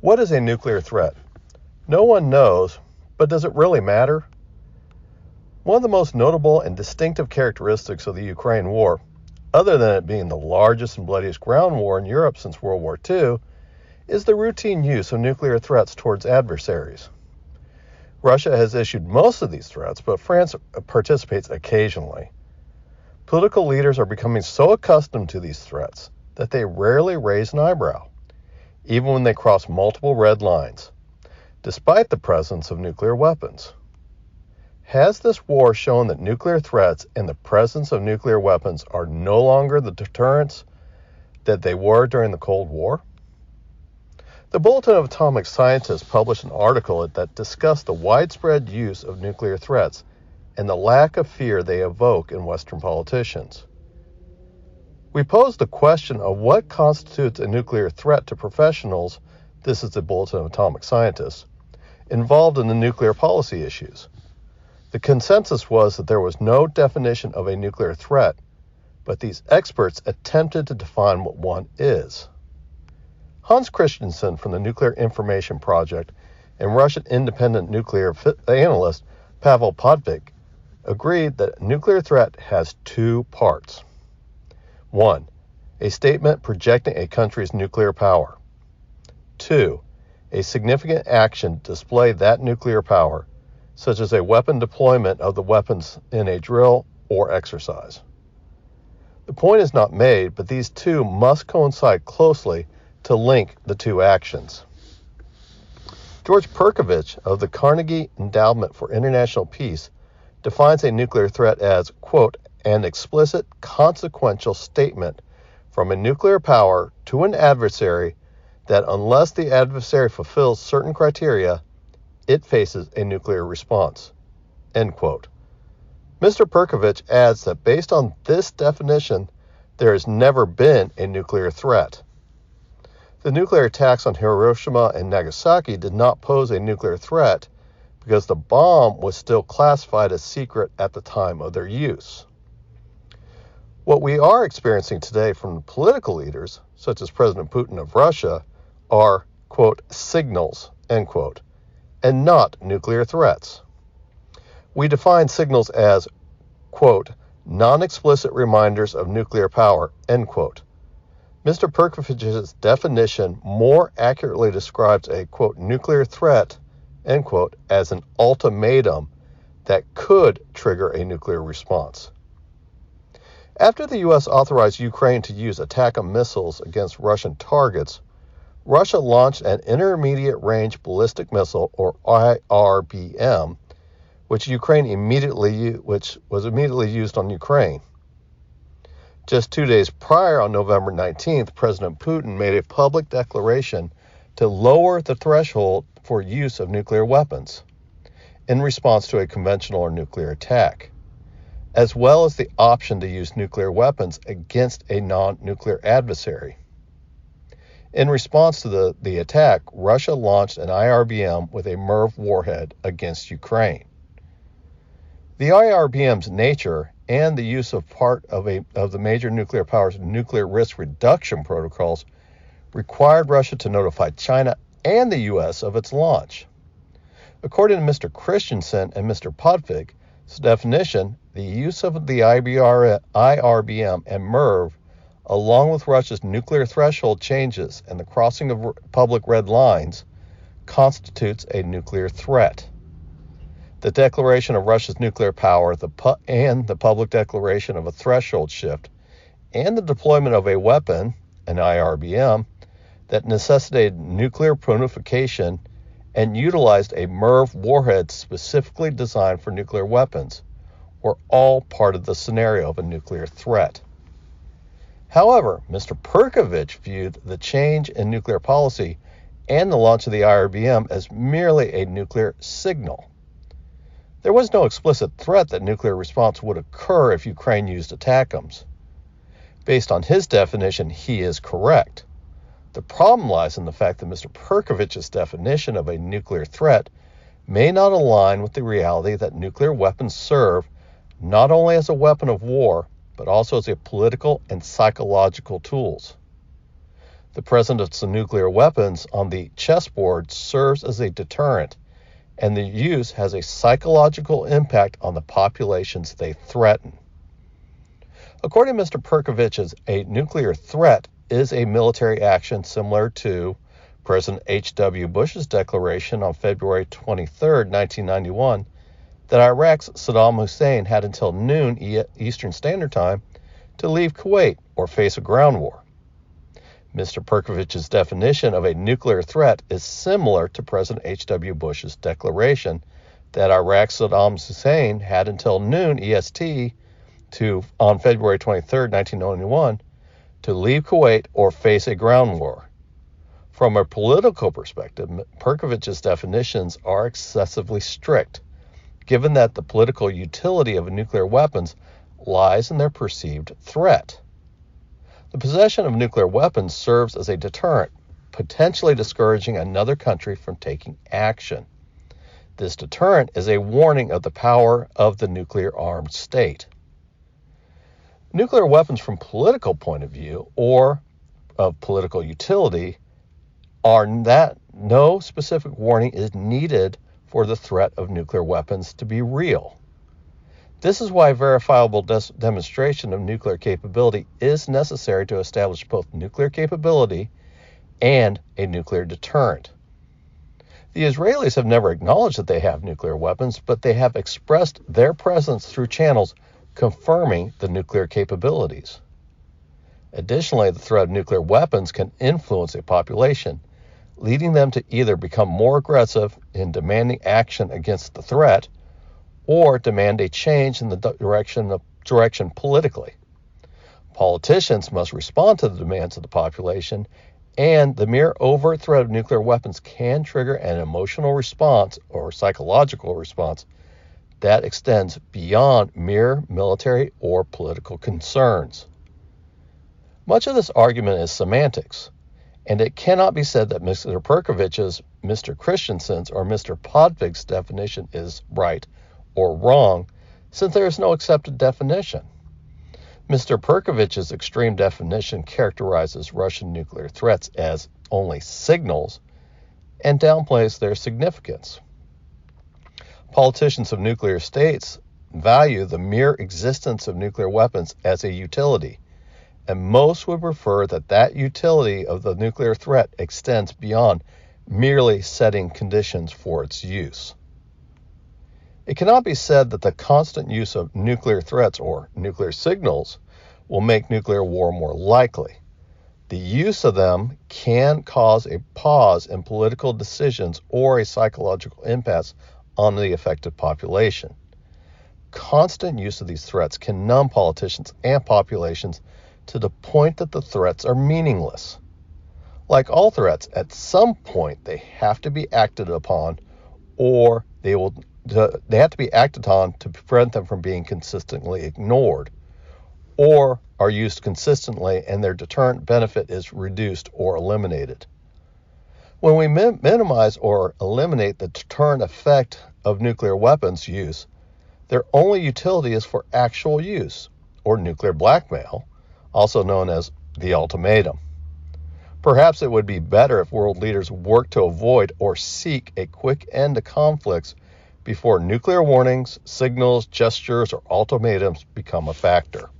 What is a nuclear threat? No one knows, but does it really matter? One of the most notable and distinctive characteristics of the Ukraine war, other than it being the largest and bloodiest ground war in Europe since World War II, is the routine use of nuclear threats towards adversaries. Russia has issued most of these threats, but France participates occasionally. Political leaders are becoming so accustomed to these threats that they rarely raise an eyebrow, even when they cross multiple red lines, despite the presence of nuclear weapons. Has this war shown that nuclear threats and the presence of nuclear weapons are no longer the deterrents that they were during the Cold War? The Bulletin of Atomic Scientists published an article that discussed the widespread use of nuclear threats and the lack of fear they evoke in Western politicians. We posed the question of what constitutes a nuclear threat to professionals, this is the Bulletin of Atomic Scientists, involved in the nuclear policy issues. The consensus was that there was no definition of a nuclear threat, but these experts attempted to define what one is. Hans Christensen from the Nuclear Information Project and Russian independent nuclear analyst Pavel Podvik agreed that a nuclear threat has two parts. 1. A statement projecting a country's nuclear power. 2. A significant action to display that nuclear power, such as a weapon deployment of the weapons in a drill or exercise. The point is not made, but these two must coincide closely to link the two actions. George Perkovich of the Carnegie Endowment for International Peace defines a nuclear threat as, quote, an explicit consequential statement from a nuclear power to an adversary that unless the adversary fulfills certain criteria, it faces a nuclear response, end quote. Mr. Perkovich adds that based on this definition, there has never been a nuclear threat. The nuclear attacks on Hiroshima and Nagasaki did not pose a nuclear threat because the bomb was still classified as secret at the time of their use. What we are experiencing today from political leaders, such as President Putin of Russia, are, quote, signals, end quote, and not nuclear threats. We define signals as, quote, non-explicit reminders of nuclear power, end quote. Mr. Perkovich's definition more accurately describes a, quote, nuclear threat, end quote, as an ultimatum that could trigger a nuclear response. After the U.S. authorized Ukraine to use ATACMS missiles against Russian targets, Russia launched an intermediate-range ballistic missile, or IRBM, which was immediately used on Ukraine. Just 2 days prior, on November 19th, President Putin made a public declaration to lower the threshold for use of nuclear weapons in response to a conventional or nuclear attack, as well as the option to use nuclear weapons against a non-nuclear adversary. In response to the attack, Russia launched an IRBM with a MIRV warhead against Ukraine. The IRBM's nature and the use of part of the major nuclear powers' nuclear risk reduction protocols required Russia to notify China and the U.S. of its launch. According to Mr. Christensen and Mr. Podvik's definition, the use of the IRBM and MIRV, along with Russia's nuclear threshold changes and the crossing of public red lines, constitutes a nuclear threat. The declaration of Russia's nuclear power and the public declaration of a threshold shift and the deployment of a weapon, an IRBM, that necessitated nuclear proliferation and utilized a MIRV warhead specifically designed for nuclear weapons were all part of the scenario of a nuclear threat. However, Mr. Perkovich viewed the change in nuclear policy and the launch of the IRBM as merely a nuclear signal. There was no explicit threat that nuclear response would occur if Ukraine used ATACMS. Based on his definition, he is correct. The problem lies in the fact that Mr. Perkovich's definition of a nuclear threat may not align with the reality that nuclear weapons serve not only as a weapon of war, but also as a political and psychological tools. The presence of nuclear weapons on the chessboard serves as a deterrent, and the use has a psychological impact on the populations they threaten. According to Mr. Perkovich, a nuclear threat is a military action similar to President H.W. Bush's declaration on February 23, 1991, that Iraq's Saddam Hussein had until noon Eastern Standard Time to leave Kuwait or face a ground war. Mr. Perkovich's definition of a nuclear threat is similar to President H.W. Bush's declaration that Iraq's Saddam Hussein had until noon EST on February 23, 1991, to leave Kuwait or face a ground war. From a political perspective, Perkovich's definitions are excessively strict, given that the political utility of nuclear weapons lies in their perceived threat. The possession of nuclear weapons serves as a deterrent, potentially discouraging another country from taking action. This deterrent is a warning of the power of the nuclear-armed state. Nuclear weapons from political point of view or of political utility are that no specific warning is needed for the threat of nuclear weapons to be real. This is why verifiable demonstration of nuclear capability is necessary to establish both nuclear capability and a nuclear deterrent. The Israelis have never acknowledged that they have nuclear weapons, but they have expressed their presence through channels confirming the nuclear capabilities. Additionally, the threat of nuclear weapons can influence a population, leading them to either become more aggressive in demanding action against the threat or demand a change in the direction politically. Politicians must respond to the demands of the population, and the mere overt threat of nuclear weapons can trigger an emotional response or psychological response that extends beyond mere military or political concerns. Much of this argument is semantics, and it cannot be said that Mr. Perkovich's, Mr. Christensen's, or Mr. Podvig's definition is right or wrong, since there is no accepted definition. Mr. Perkovich's extreme definition characterizes Russian nuclear threats as only signals and downplays their significance. Politicians of nuclear states value the mere existence of nuclear weapons as a utility, and most would prefer that utility of the nuclear threat extends beyond merely setting conditions for its use. It cannot be said that the constant use of nuclear threats or nuclear signals will make nuclear war more likely. The use of them can cause a pause in political decisions or a psychological impasse on the affected population. Constant use of these threats can numb politicians and populations to the point that the threats are meaningless. Like all threats, at some point they have to be acted upon, or they have to be acted on to prevent them from being consistently ignored, or are used consistently and their deterrent benefit is reduced or eliminated. When we minimize or eliminate the deterrent effect of nuclear weapons use, their only utility is for actual use, or nuclear blackmail, also known as the ultimatum. Perhaps it would be better if world leaders worked to avoid or seek a quick end to conflicts before nuclear warnings, signals, gestures, or ultimatums become a factor.